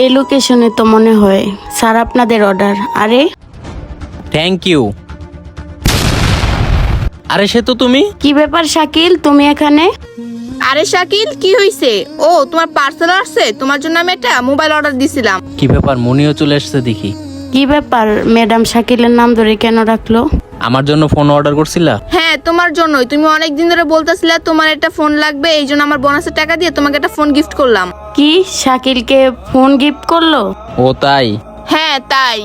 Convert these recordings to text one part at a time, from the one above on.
এই লোকেশনে তো মনে হয় স্যার আপনাদের অর্ডার। আরে থ্যাংক ইউ। আরে সে তো তুমি। কি ব্যাপার শাকিল, তুমি এখানে? আরে শাকিল, কি হইছে? ও তোমার পার্সেল আসছে, তোমার জন্য আমি একটা মোবাইল অর্ডার দিছিলাম। কি ব্যাপার, মনিও চলে এসেছে দেখি। কি ব্যাপার, ম্যাডাম শাকিলের নাম ধরে কেন রাখলো? আমার জন্য ফোন অর্ডার করছিলা? হ্যাঁ, তোমার জন্যই। তুমি অনেক দিন ধরে বলতেছিলে তোমার একটা ফোন লাগবে, এই জন্য আমার বোনাসের টাকা দিয়ে তোমাকে একটা ফোন গিফট করলাম। কি, শাকিলকে ফোন গিফট করলো? ও তাই? হ্যাঁ তাই।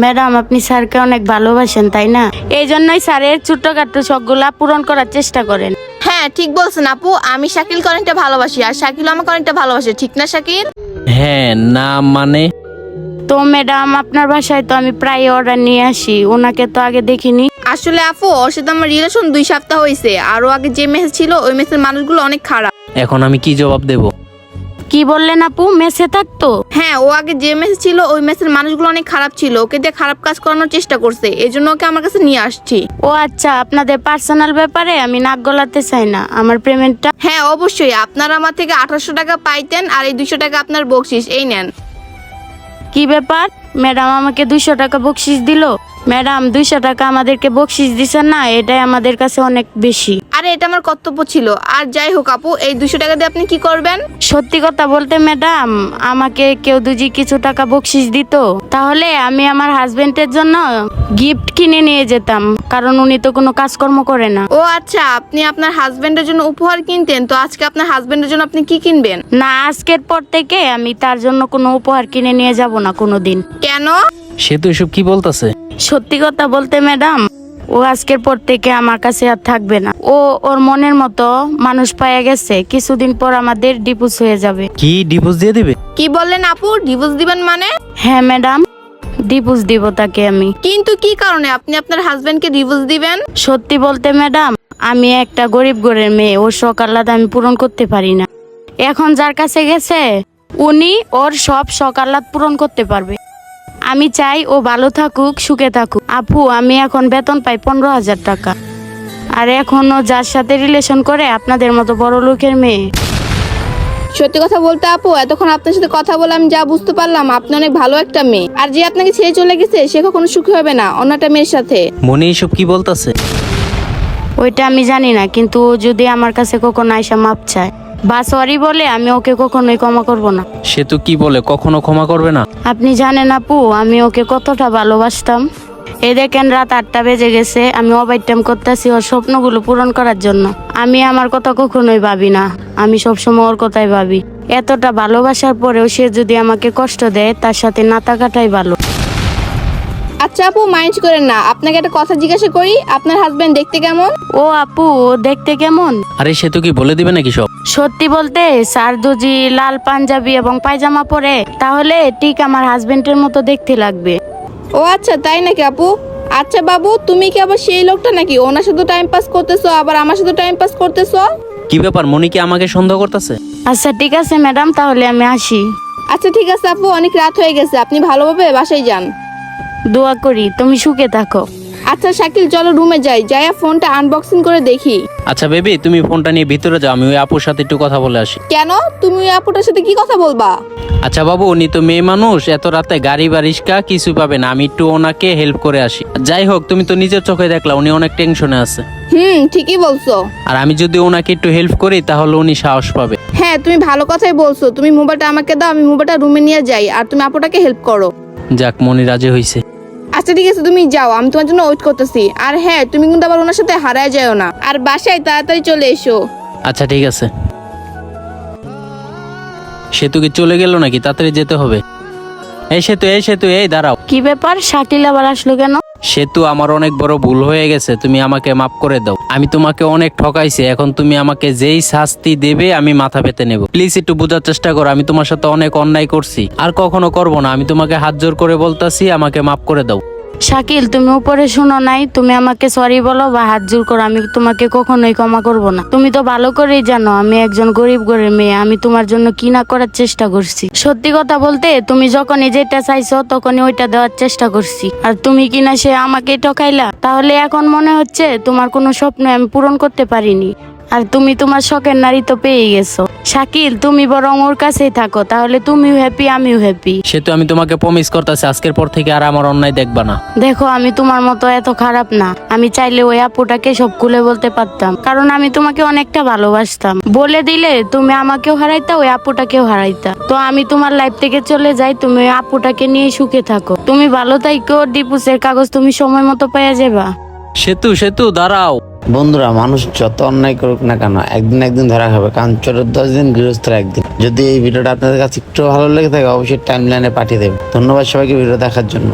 ম্যাডাম আপনি স্যারকে অনেক ভালোবাসেন তাই না? এই জন্যই স্যারের ছোটখাটো শখগুলা পূরণ করার চেষ্টা করেন। হ্যাঁ ঠিক বলছেন আপু, আমি শাকিলকে অনেকটা ভালোবাসি আর শাকিল আমাকে অনেকটা ভালোবাসে, ঠিক না শাকিল? হ্যাঁ না মানে? তো ম্যাডাম আপনার বাসায় তো আমি প্রায় অর্ডার নিয়ে আসি, ওনাকে তো আগে দেখিনি। আসলে আপু, ওর সাথে আমার রিলেশন 2 সপ্তাহ হয়েছে, আর ও আগে যে মেসে ছিল ওই মেসের মানুষগুলো অনেক খারাপ। এখন আমি কি জবাব দেব? কি বললেন আপু, মেসে থাকতো? হ্যাঁ, ও আগে যে মেসে ছিল ওই মেসের মানুষগুলো অনেক খারাপ ছিল, ওকে দিয়ে খারাপ কাজ করানোর চেষ্টা করছে, এই জন্য ওকে আমার কাছে নিয়ে আসছি। ও আচ্ছা, আপনাদের পার্সোনাল ব্যাপারে আমি নাক গলাতে চাই না, আমার পেমেন্টটা। হ্যাঁ অবশ্যই, আপনারা আমার থেকে 1800 টাকা পাইতেন আর এই 200 টাকা আপনার বকশিস, এই নেন। কি ব্যাপার, ম্যাডাম আমাকে 200 টাকা বকশিস দিল? ম্যাডাম 200 টাকা আমাদেরকে বকশিস দিচ্ছেন না, এটাই আমাদের কাছে অনেক বেশি। আরে এটা আমার কর্তব্য ছিল। আর যাই হোক আপু, এই 200 টাকা দিয়ে আপনি কি করবেন? সত্যি কথা বলতে ম্যাডাম, আমাকে কেউ যদি কিছু টাকা বকশিস দিত তাহলে আমি আমার হাজবেন্ডের জন্য গিফট কিনে নিয়ে যেতাম, কারণ উনি তো কোনো কাজকর্ম করে না। ও আচ্ছা, আপনি আপনার হাজবেন্ডের জন্য উপহার কিনতেন, তো আজকে আপনার হাজবেন্ডের জন্য আপনি কি কিনবেন? না, আজকের পর থেকে আমি তার জন্য কোনো উপহার কিনে নিয়ে যাব না কোনোদিন। কেন? সে তো এসব কি বলতেছে? সত্যি কথা বলতে ম্যাডাম, ও আজকের পর থেকে আমার কাছে আর থাকবে না। ও ওর মনের মতো মানুষ পাওয়া গেছে, কিছুদিন পর আমাদের ডিভোর্স হয়ে যাবে। কি ডিভোর্স দিয়ে দিবে? কি বললেন আপু, ডিভোর্স দিবেন মানে? হ্যাঁ ম্যাডাম, ডিভোর্স দিব তাকে আমি। কিন্তু কি কারণে আপনি আপনার হাজবেন্ডকে ডিভোর্স দিবেন? সত্যি বলতে ম্যাডাম, আমি একটা গরিব ঘরের মেয়ে, ওর শখ আহ্লাদ আমি পূরণ করতে পারি না। এখন যার কাছে গেছে উনি ওর সব শখ আহ্লাদ পূরণ করতে পারবে। আমি চাই ও ভালো থাকুক, সুখে থাকুক। আপু, আমি এখন বেতন পাই 15,000 টাকা, আর এখনো যার সাথে রিলেশন করে আপনাদের মতো বড় লোকের মেয়ে। সত্যি কথা বলতে আপু, এতক্ষণ আপনার সাথে কথা বলে আমি যা বুঝতে পারলাম, আপনি অনেক ভালো একটা মেয়ে, আর যে আপনাকে ছেড়ে চলে গেছে সে কখনো সুখী হবে না অন্য একটা মেয়ের সাথে। মনি এসব কি বলতেছে? ওইটা আমি জানি না, কিন্তু ও যদি আমার কাছে কখনো আইসা মাপ চায় বা সরি বলে, আমি ওকে কখনোই ক্ষমা করব না। সে তো কি বলে, কখনো ক্ষমা করবে না? আপনি জানেন আপু, আমি ওকে কতটা ভালোবাসতাম। এই দেখেন রাত 8টা বেজে গেছে, আমি ওভারটাইম করতেছি ওর স্বপ্নগুলো পূরণ করার জন্য। আমি আমার কথা কখনোই ভাবি না, আমি সবসময় ওর কথাই ভাবি। এতটা ভালোবাসার পরেও সে যদি আমাকে কষ্ট দেয়, তার সাথে না থাকাটাই ভালো। আচ্ছা আপু, মাইন্ড করেন না, আপনাকে একটা কথা জিজ্ঞাসা করি, আপনার হাজবেন্ড দেখতে কেমন? ও আপু, ও দেখতে কেমন? আরে সে তো কি বলে দিবে নাকি সব? সত্যি বলতে স্যার যদি লাল পাঞ্জাবি এবং পায়জামা পরে তাহলে ঠিক আমার হাজবেন্ডের মতো দেখতে লাগবে। ও আচ্ছা, তাই নাকি আপু? আচ্ছা বাবু, তুমি কি আবার সেই লোকটা নাকি ওনার সাথে টাইম পাস করতেছো আবার আমার সাথে টাইম পাস করতেছো? কি ব্যাপার, মনি কি আমাকে সন্দেহ করতেছে? আচ্ছা ঠিক আছে ম্যাডাম, তাহলে আমি আসি। আচ্ছা ঠিক আছে আপু, অনেক রাত হয়ে গেছে, আপনি ভালোভাবে বাসায় যান। দোয়া করি তুমি সুখে থাকো। আচ্ছা শাকিল, চলো রুমে যাই, যাইয়া ফোনটা আনবক্সিং করে দেখি। আচ্ছা বেবি, তুমি ফোনটা নিয়ে ভিতরে যাও, আমি ওই আপুর সাথে একটু কথা বলে আসি। কেন? তুমি ওই আপুটার সাথে কি কথা বলবা? আচ্ছা বাবু, উনি তো মেয়ে মানুষ, এত রাতে গাড়ি বা রিক্সা কিছু পাবে না, আমি একটু ওনাকে হেল্প করে আসি। যাই হোক, তুমি তো নিজের চোখে দেখলা উনি অনেক টেনশনে আছে, ঠিকই বলছো। আর আমি যদি ওনাকে একটু হেল্প করি তাহলে উনি সাহস পাবে। হ্যাঁ তুমি ভালো কথাই বলছো, তুমি মোবাইলটা আমাকে দাও, আমি মোবাইলটা রুমে নিয়ে যাই, আর তুমি আপুটাকে হেল্প করো। যাক, মনি রাজি হয়েছে। আচ্ছা ঠিক আছে, তুমি যাও, আমি তোমার জন্য ওয়েট করতেছি। আর হ্যাঁ, তুমি কিন্তু আবার ওনার সাথে হারায় যাও না, আর বাসায় তাড়াতাড়ি চলে এসো। আচ্ছা ঠিক আছে। সেতু কি চলে গেল নাকি? তাড়াতাড়ি যেতে হবে। এই সেতু, এই সেতু, এই দাঁড়াও। কি ব্যাপার, শাকিল আবার আসলো কেন? সেতু, আমার অনেক বড় ভুল হয়ে গেছে, তুমি আমাকে মাফ করে দাও। আমি তোমাকে অনেক ঠকাইছি, এখন তুমি আমাকে যেই শাস্তি দেবে আমি মাথা পেতে নেব। প্লিজ একটু বোঝার চেষ্টা করো, আমি তোমার সাথে অনেক অন্যায় করছি, আর কখনো করব না। আমি তোমাকে হাত জোর করে বলতাছি, আমাকে মাফ করে দাও। শাকিল, তুমি উপরে শুনো নাই, তুমি আমাকে সরি বলো বা হাত জোর করো, আমি তোমাকে কখনোই ক্ষমা করব না। তুমি তো ভালো করেই জানো আমি একজন গরিব ঘরের মেয়ে, আমি তোমার জন্য কি না করার চেষ্টা করছি। সত্যি কথা বলতে, তুমি যখনই যেটা চাইছো তখনই ওইটা দেওয়ার চেষ্টা করছি, আর তুমি কি না সে আমাকে ঠকাইলা। তাহলে এখন মনে হচ্ছে তোমার কোনো স্বপ্ন আমি পূরণ করতে পারিনি। আর তুমি তোমার শখের নারী তো পেয়ে গেছো। শাকিল, তুমি বরং ওর কাছেই থাকো, তাহলে তুমিও হ্যাপি আমিও হ্যাপি। সে তো আমি তোমাকে প্রমিস করতেছি আজকের পর থেকে আর আমার অন্যায় দেখবা না। দেখো, আমি তোমার মতো এত খারাপ না। আমি চাইলে ওই আপুটাকে সব খুলে বলতে পারতাম, কারণ আমি তোমাকে অনেকটা ভালোবাসতাম। বলে দিলে তুমি আমাকেও হারাইতা, ওই আপুটাকেও হারাইতা। তো আমি তোমার লাইফ থেকে চলে যাই, তুমি ওই আপুটাকে নিয়ে সুখে থাকো। তুমি ভালো থাইকো, ডিপুসের কাগজ তুমি সময় মতো পেয়ে যাবা। সেতু দাঁড়াও। বন্ধুরা, মানুষ যত অন্যায় করুক না কেন, একদিন না একদিন ধরা খাবে। কারণ চোরের 10 দিন, গৃহস্থের একদিন। যদি এই ভিডিওটা আপনাদের কাছে একটু ভালো লেগে থাকে, অবশ্যই টাইমলাইনে পাঠিয়ে দেবেন। ধন্যবাদ সবাইকে ভিডিও দেখার জন্য।